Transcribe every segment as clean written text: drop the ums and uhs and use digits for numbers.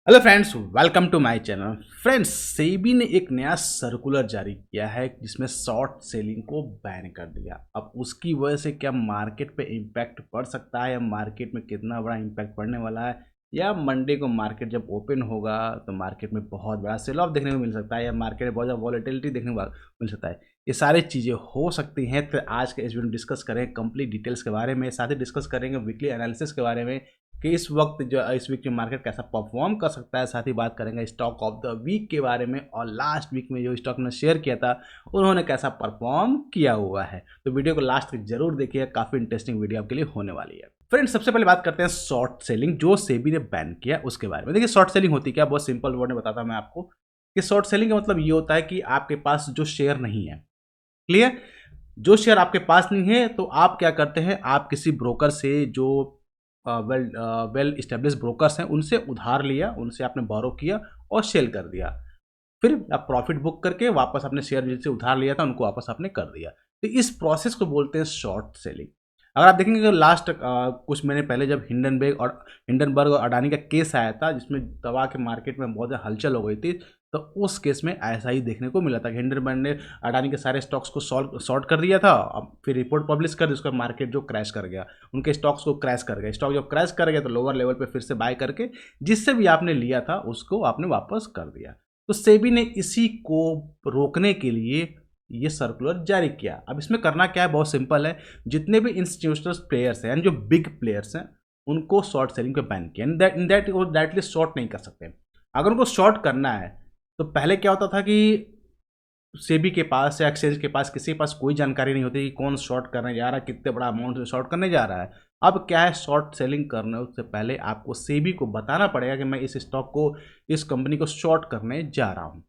Hello friends, welcome to my channel. Friends, SEBI ने एक नया सर्कुलर जारी किया है जिसमें शॉर्ट सेलिंग को बैन कर दिया। अब उसकी वजह से क्या मार्केट पे इम्पैक्ट पड़ सकता है या मार्केट में कितना बड़ा इम्पैक्ट पड़ने वाला है, या मंडे को मार्केट जब ओपन होगा तो मार्केट में बहुत बड़ा सेल ऑफ देखने को मिल सकता है या मार्केट में बहुत ज़्यादा वॉलेटिलिटी देखने को मिल सकता है। ये सारी चीज़ें हो सकती हैं, तो आज के इस वीडियो में डिस्कस करें कंप्लीट डिटेल्स के बारे में। साथ ही डिस्कस करेंगे वीकली एनालिसिस के बारे में कि इस वक्त जो इस वीक की मार्केट कैसा परफॉर्म कर सकता है। साथ ही बात करेंगे स्टॉक ऑफ द वीक के बारे में, और लास्ट वीक में जो स्टॉक ने शेयर किया था उन्होंने कैसा परफॉर्म किया हुआ है। तो वीडियो को लास्ट तक जरूर देखिए, काफ़ी इंटरेस्टिंग वीडियो आपके लिए होने वाली है। फ्रेंड्स, सबसे पहले बात करते हैं शॉर्ट सेलिंग जो सेबी ने बैन किया उसके बारे में। देखिए, शॉर्ट सेलिंग होती क्या, बहुत सिंपल वर्ड में बताता हूं मैं आपको कि शॉर्ट सेलिंग का मतलब ये होता है कि आपके पास जो शेयर नहीं है, क्लियर, जो शेयर आपके पास नहीं है तो आप क्या करते हैं, आप किसी ब्रोकर से जो वेल स्टेब्लिश ब्रोकर्स हैं उनसे उधार लिया, उनसे आपने बोरो किया और सेल कर दिया। फिर आप प्रॉफिट बुक करके वापस अपने शेयर जिनसे उधार लिया था उनको वापस आपने कर दिया। तो इस प्रोसेस को बोलते हैं शॉर्ट सेलिंग। अगर आप देखेंगे कि लास्ट कुछ महीने पहले जब हिंडनबर्ग और अडानी का केस आया था जिसमें दवा के मार्केट में बहुत ज़्यादा हलचल हो गई थी, तो उस केस में ऐसा ही देखने को मिला था कि हिंडनबर्ग ने अडानी के सारे स्टॉक्स को शॉर्ट कर दिया था। अब फिर रिपोर्ट पब्लिश कर दी, उसका मार्केट जो क्रैश कर गया, उनके स्टॉक्स को क्रैश कर गया। स्टॉक जब क्रैश कर गया तो लोअर लेवल पे फिर से बाय करके जिससे भी आपने लिया था उसको आपने वापस कर दिया। तो सेबी ने इसी को रोकने के लिए ये सर्कुलर जारी किया। अब इसमें करना क्या है, बहुत सिंपल है। जितने भी इंस्टीट्यूशनल प्लेयर्स हैं यानी जो बिग प्लेयर्स हैं उनको शॉर्ट सेलिंग पे बैन किया। इन दैट वो डायरेक्टली शॉर्ट नहीं कर सकते। अगर उनको शॉर्ट करना है तो पहले क्या होता था कि सेबी के पास या एक्सचेंज के पास किसी के पास कोई जानकारी नहीं होती कि कौन शॉर्ट करने जा रहा है, कितने बड़ा अमाउंट से शॉर्ट करने जा रहा है। अब क्या है, शॉर्ट सेलिंग करने उससे पहले आपको सेबी को बताना पड़ेगा कि मैं इस स्टॉक को, इस कंपनी को शॉर्ट करने जा रहा हूँ,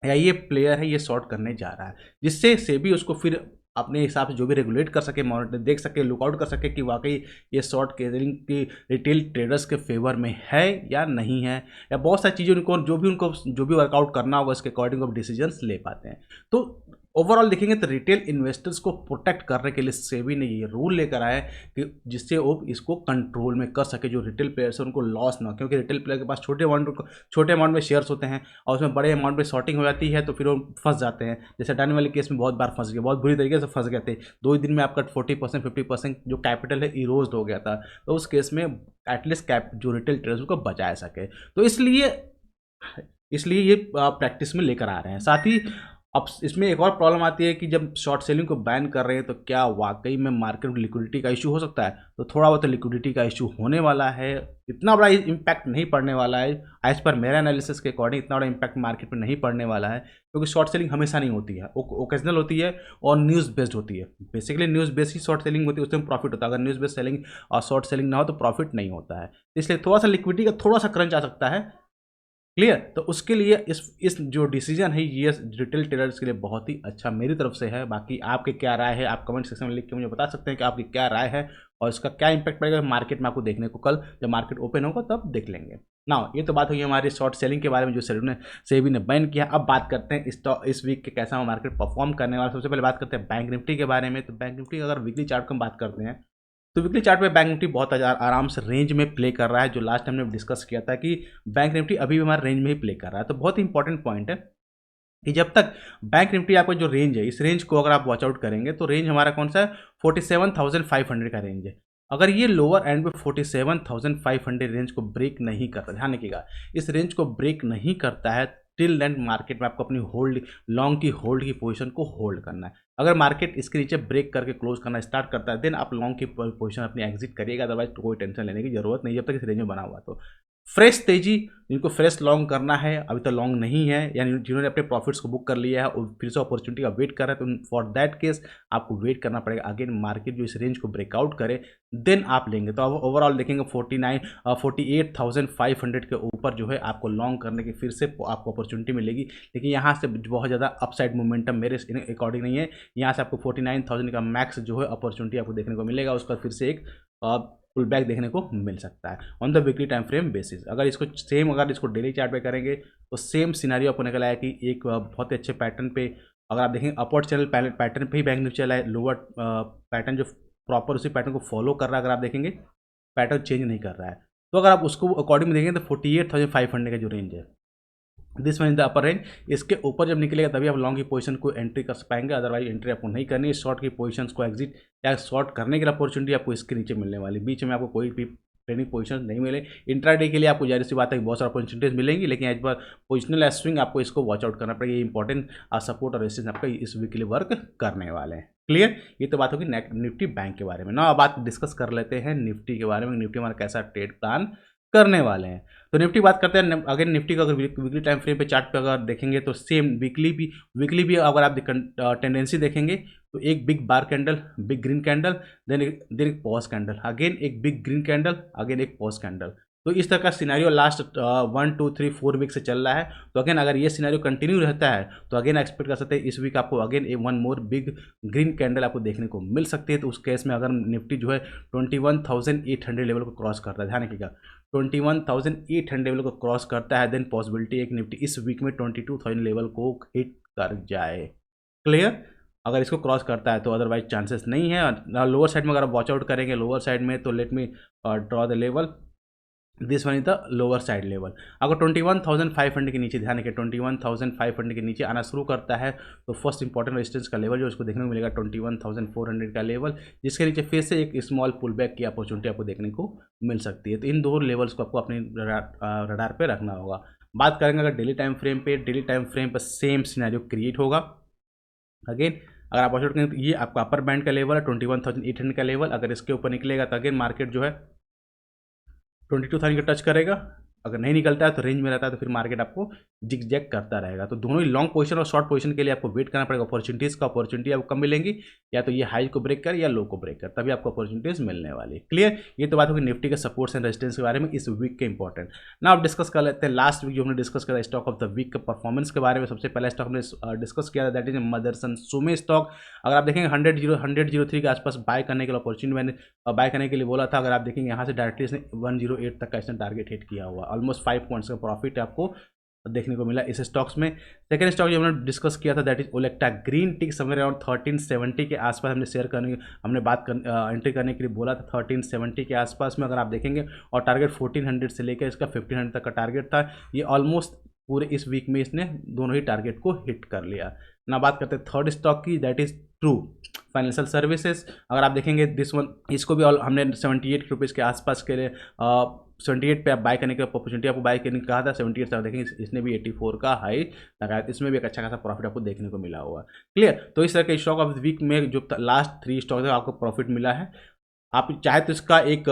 या ये प्लेयर है ये शॉर्ट करने जा रहा है, जिससे सेबी उसको फिर अपने हिसाब से जो भी रेगुलेट कर सके, मॉनिटर देख सके, लुकआउट कर सके कि वाकई ये शॉर्ट सेलिंग की रिटेल ट्रेडर्स के फेवर में है या नहीं है, या बहुत सारी चीज़ें उनको जो भी वर्कआउट करना होगा उसके अकॉर्डिंग वो डिसीजंस ले पाते हैं। तो ओवरऑल देखेंगे तो रिटेल इन्वेस्टर्स को प्रोटेक्ट करने के लिए सेबी ने ये रूल लेकर आया है कि जिससे वो इसको कंट्रोल में कर सके, जो रिटेल प्लेयर्स है उनको लॉस ना हो। क्योंकि रिटेल प्लेयर के पास छोटे अमाउंट में शेयर्स होते हैं और उसमें बड़े अमाउंट में शॉर्टिंग हो जाती है तो फिर वो फंस जाते हैं। जैसे अडानी वाले केस में बहुत बार फंस गए, बहुत बुरी तरीके से फंस गए थे। 2 ही दिन में आपका 40% 50% जो कैपिटल है इरोज हो गया था। तो उस केस में एटलीस्ट कैप जो रिटेल ट्रेडर्स को बचा सके, तो इसलिए इसलिए ये प्रैक्टिस में लेकर आ रहे हैं। साथ ही अब इसमें एक और प्रॉब्लम आती है कि जब शॉर्ट सेलिंग को बैन कर रहे हैं तो क्या वाकई में मार्केट में लिक्विडिटी का इशू हो सकता है। तो थोड़ा बहुत लिक्विडिटी का इशू होने वाला है, इतना बड़ा इम्पैक्ट नहीं पड़ने वाला है। एज पर मेरा एनालिसिस के अकॉर्डिंग इतना बड़ा इम्पैक्ट मार्केट में नहीं पड़ने वाला है, क्योंकि शॉर्ट सेलिंग हमेशा नहीं होती है, ओकेजनल होती है और न्यूज़ बेस्ड होती है। बेसिकली न्यूज़ बेस्ड ही शॉर्ट सेलिंग होती है, उसमें प्रॉफिट होता है। अगर न्यूज़ बेस्ड सेलिंग और शॉर्ट सेलिंग ना हो तो प्रॉफिट नहीं होता है। इसलिए थोड़ा सा लिक्विडिटी का थोड़ा सा क्रंच आ सकता है, क्लियर। तो उसके लिए इस जो डिसीजन है ये रिटेल ट्रेडर्स के लिए बहुत ही अच्छा मेरी तरफ से है। बाकी आपके क्या राय है, आप कमेंट सेक्शन में लिख के मुझे बता सकते हैं कि आपकी क्या राय है और इसका क्या इंपैक्ट पड़ेगा मार्केट में। आपको देखने को कल जब मार्केट ओपन होगा तब देख लेंगे ना। ये तो बात हुई हमारी शॉर्ट सेलिंग के बारे में जो सेबी ने बैन किया। अब बात करते हैं इस वीक के कैसा मार्केट परफॉर्म करने वाला। सबसे पहले बात करते हैं बैंक निफ्टी के बारे में। तो बैंक निफ्टी अगर वीकली चार्ट की हम बात करते हैं तो वीकली चार्ट पे बैंक निफ्टी बहुत आराम से रेंज में प्ले कर रहा है। जो लास्ट टाइम हमने डिस्कस किया था कि बैंक निफ्टी अभी भी हमारे रेंज में ही प्ले कर रहा है। तो बहुत ही इंपॉर्टेंट पॉइंट है कि जब तक बैंक निफ्टी आपका जो रेंज है, इस रेंज को अगर आप वॉच आउट करेंगे तो रेंज हमारा कौन सा है, 47,500 का रेंज है। अगर ये लोअर एंड पे 47,500 रेंज को ब्रेक नहीं करता, ध्यान रखिएगा, इस रेंज को ब्रेक नहीं करता है, टिल देन मार्केट में आपको अपनी लॉन्ग की पोजीशन को होल्ड करना है। अगर मार्केट इसके नीचे ब्रेक करके क्लोज करना स्टार्ट करता है देन आप लॉन्ग की पोजीशन अपनी एग्जिट करिएगा, अदरवाइज कोई टेंशन लेने की जरूरत नहीं जब तक इस रेंज में बना हुआ। तो फ्रेश तेजी, जिनको फ्रेश लॉन्ग करना है, अभी तक लॉन्ग नहीं है, यानी जिन्होंने अपने प्रॉफिट्स को बुक कर लिया है और फिर से अपॉर्चुनिटी का वेट कर रहे हैं, तो फॉर दैट केस आपको वेट करना पड़ेगा अगेन मार्केट जो इस रेंज को ब्रेकआउट करे, देन आप लेंगे। तो अब ओवरऑल देखेंगे 48,500 के ऊपर जो है आपको लॉन्ग करने की फिर से आपको अपॉर्चुनिटी मिलेगी। लेकिन यहाँ से बहुत ज़्यादा अपसाइड मोमेंटम मेरे अकॉर्डिंग नहीं है। यहाँ से आपको 49,000 का मैक्स जो है अपॉर्चुनिटी आपको देखने को मिलेगा, उसका फिर से एक पुल बैक देखने को मिल सकता है on the weekly time frame basis. अगर इसको डेली चार्ट पे करेंगे तो सेम सिनारियो आपको निकल आया कि एक बहुत ही अच्छे पैटर्न पे, अगर आप देखें अपवर्ड चैनल पैटर्न पे ही बैंक निफ्टी चला है, लोअर पैटर्न जो प्रॉपर उसी पैटर्न को फॉलो कर रहा है, अगर आप देखेंगे पैटर्न चेंज नहीं कर रहा है। तो अगर आप उसको अकॉर्डिंग देखेंगे तो 48,500 का जो रेंज है, this one in the upper range, इसके ऊपर जब निकलेगा तभी आप लॉन्ग की पोजीशन को एंट्री कर पाएंगे, अदरवाइज एंट्री आपको नहीं करनी है। शॉर्ट की पोजीशंस को एग्जिट या शॉर्ट करने के लिए अपॉर्चुनिटी आपको इसके नीचे मिलने वाली, बीच में आपको कोई भी ट्रेडिंग पोजीशन नहीं मिले। इंट्राडे के लिए आपको जाहिर सी बात है कि बहुत सारी अपॉर्चुनिटीज मिलेंगी, लेकिन एज पर पोजिशनल स्विंग आपको इसको वॉच आउट करना पड़ेगा। ये इंपॉर्टेंट सपोर्ट और रेजिस्टेंस आपका इस वीक के लिए वर्क करने वाले हैं। क्लियर, ये तो बात होगी निफ्टी बैंक के बारे में। ना अब बात डिस्कस कर लेते हैं निफ्टी के बारे में, निफ्टी हमारा कैसा ट्रेड प्लान करने वाले हैं। तो निफ्टी बात करते हैं, अगर निफ्टी का अगर वीकली टाइम फ्रेम पे चार्ट पे अगर देखेंगे तो सेम वीकली भी अगर आप टेंडेंसी देखेंगे तो एक big bar candle, big green candle, then एक पॉज कैंडल, अगेन एक बिग ग्रीन कैंडल, अगेन एक पॉज कैंडल। तो इस तरह का सिनेरियो लास्ट 1 2 3 4 वीक से चल रहा है। तो अगेन अगर ये सिनेरियो कंटिन्यू रहता है तो अगेन एक्सपेक्ट कर सकते हैं इस वीक आपको again one more big green candle आपको देखने को मिल सकती है। तो उस केस में अगर निफ्टी जो है 21,800 लेवल को क्रॉस करता है, ध्यान रखिएगा 21,800 लेवल को क्रॉस करता है, देन पॉसिबिलिटी एक निफ्टी इस वीक में 22,000 लेवल को हिट कर जाए। क्लियर, अगर इसको क्रॉस करता है तो अदरवाइज चांसेस नहीं है। लोअर साइड में अगर आप वॉच आउट करेंगे लोअर साइड में, तो let me draw the level, this one is the lower side level. अगर 21,500 के नीचे, ध्यान रखिए 21,500 के नीचे आना शुरू करता है तो फर्स्ट इंपॉर्टेंट रेजिस्टेंस का लेवल जो उसको देखने को मिलेगा 21,400 का लेवल, जिसके नीचे फिर से एक स्मॉल पुल बैक की अपॉर्चुनिटी आपको देखने को मिल सकती है। तो इन दो लेवल्स को आपको अपने रडार पे रखना होगा। बात करेंगे अगर डेली टाइम फ्रेम पे, डेली टाइम फ्रेम पर सेम सिनेरियो क्रिएट होगा। अगेन अगर आप वॉच आउट करेंगे तो ये आपका अपर बैंड का लेवल है 21,800 का लेवल, अगर इसके ऊपर निकलेगा तो अगेन मार्केट जो है 22,000 का टच करेगा। अगर नहीं निकलता है तो रेंज में रहता है तो फिर मार्केट आपको जिग जैग करता रहेगा। तो दोनों ही लॉन्ग पोजीशन और शॉर्ट पोजीशन के लिए आपको वेट करना पड़ेगा। अपॉर्चुनिटीज़ का अपॉर्चुनिटी आपको कम मिलेंगी, या तो ये हाई को ब्रेक कर या लो को ब्रेक कर, तभी आपको अपॉर्चुनिटीज़ मिलने वाली है। क्लियर, ये तो बात होगी निफ्टी के सपोर्ट्स एंड रेजिस्टेंस के बारे में इस वीक के इंपॉर्टेंट। ना आप डिस्कस कर लेते हैं लास्ट वीक जो हमने डिस्कस किया स्टॉक ऑफ द वीक के परफॉर्मेंस के बारे में। सबसे पहला स्टॉक हमने डिस्कस किया था that is Motherson Sumi stock. अगर आप देखेंगे 100.03 के आसपास बाय करने के लिए अपॉर्चुनिटी मैंने बाय करने के लिए बोला था। अगर आप देखेंगे यहाँ से डायरेक्टली इसने 108 तक का इसने टारगेट हिट किया हुआ, ऑलमोस्ट 5 पॉइंट्स का प्रॉफिट आपको देखने को मिला इस स्टॉक्स में। सेकंड स्टॉक जो हमने डिस्कस किया था that is Olectra Greentech, somewhere around 1370 के आसपास हमने एंट्री करने के लिए बोला था 1370 के आसपास में। अगर आप देखेंगे और टारगेट 1400 से लेकर इसका 1500 तक का टारगेट था। ये ऑलमोस्ट पूरे इस वीक में इसने दोनों ही टारगेट को हिट कर लिया। ना बात करते हैं थर्ड स्टॉक की that is true financial services. अगर आप देखेंगे दिस वन, इसको भी हमने 78 रुपीज़ के आसपास के लिए 78 पे आप बाय करने की अपॉर्चुनिटी आपको बाय करने कहा था 78 से। देखेंगे इसने भी 84 का हाई लगाया, इसमें भी एक अच्छा खासा प्रॉफिट आपको देखने को मिला हुआ। क्लियर, तो इस तरह के स्टॉक ऑफ द वीक में जो लास्ट 3 स्टॉक है आपको प्रॉफिट मिला है। आप चाहे तो इसका एक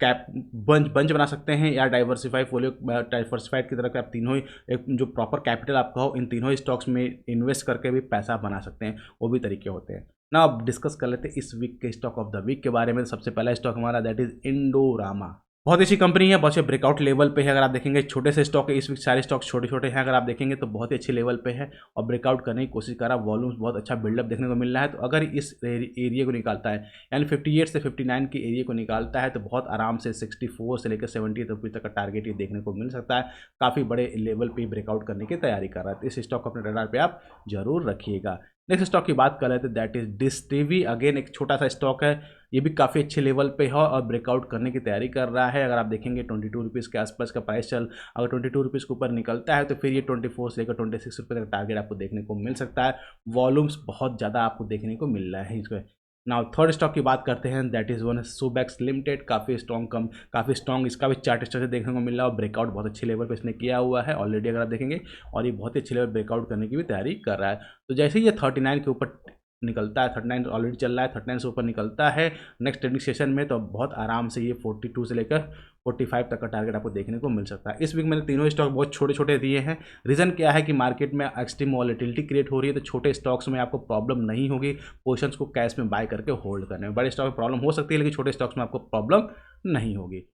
कैप बंच बना सकते हैं या डाइवर्सिफाइड की तरह के आप तीनों ही एक जो प्रॉपर कैपिटल आपका हो इन तीनों ही स्टॉक्स में इन्वेस्ट करके भी पैसा बना सकते हैं, वो भी तरीके होते हैं ना। अब डिस्कस कर लेते हैं इस वीक के स्टॉक ऑफ द वीक के बारे में। सबसे पहला स्टॉक हमारा दैट इज इंडोरामा। बहुत अच्छी कंपनी है, बहुत अच्छे ब्रेकआउट लेवल पे है। अगर आप देखेंगे छोटे से स्टॉक है, इस वीक सारे स्टॉक छोटे छोटे हैं। अगर आप देखेंगे तो बहुत ही अच्छे लेवल पे है और ब्रेकआउट करने की कोशिश कर रहा है। वॉल्यूम्स बहुत अच्छा बिल्डअप देखने को मिल रहा है। तो अगर इस एरिया को निकालता है यानी 58 से 59 के एरिया को निकालता है तो बहुत आराम से 64 से लेकर 70 रुपये तक का टारगेट ये देखने को मिल सकता है। काफ़ी बड़े लेवल पर ब्रेकआउट करने की तैयारी कर रहा है। तो इस स्टॉक को अपने रडार पर आप जरूर रखिएगा। नेक्स्ट स्टॉक की बात कर रहे थे that is dish TV. Again एक छोटा सा स्टॉक है, ये भी काफ़ी अच्छे लेवल पे है और ब्रेकआउट करने की तैयारी कर रहा है। अगर आप देखेंगे 22 रुपीज़ के आसपास का प्राइस अगर 22 रुपीज़ के ऊपर निकलता है तो फिर ये 24 से लेकर 26 रुपये तक टारगेट आपको देखने को मिल सकता है। वॉल्यूम्स बहुत ज़्यादा आपको देखने को मिल रहा है इसको। नाउ थर्ड स्टॉक की बात करते हैं that is one Subex limited. काफ़ी स्ट्रॉन्ग इसका भी चार्ट स्ट्रक्चर देखने को मिल रहा है और ब्रेकआउट बहुत अच्छे लेवल पे इसने किया हुआ है ऑलरेडी अगर आप देखेंगे, और ये बहुत ही अच्छे लेवल ब्रेकआउट करने की भी तैयारी कर रहा है। तो जैसे ही ये 39 के ऊपर निकलता है, 39 ऑलरेडी चल रहा है, 39 से ऊपर निकलता है नेक्स्ट ट्रेडिंग सेशन में तो बहुत आराम से ये 42 से लेकर 45 तक का टारगेट आपको देखने को मिल सकता है। इस वीक मैंने तीनों स्टॉक बहुत छोटे छोटे दिए हैं। रीज़न क्या है कि मार्केट में एक्सट्रीम वॉलेटिलिटी क्रिएट हो रही है, तो छोटे स्टॉक्स में आपको प्रॉब्लम नहीं होगी पोजीशंस को कैश में बाय करके होल्ड करने में। बड़े स्टॉक में प्रॉब्लम हो सकती है लेकिन छोटे स्टॉक्स में आपको प्रॉब्लम नहीं होगी।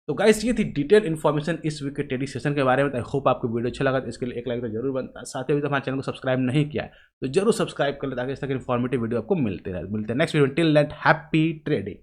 तो गाइस ये थी डिटेल इन्फॉर्मेशन इस वीक के ट्रेडिंग सेशन के बारे में। आई होप आपको वीडियो अच्छा लगा, तो इसके लिए एक लाइक तो जरूर बनता है। साथ ही अभी तक हमारे चैनल को सब्सक्राइब नहीं किया है तो जरूर सब्सक्राइब कर ले ताकि इस तरह की इन्फॉर्मेटिव वीडियो आपको मिलते हैं next video. Till that happy trading.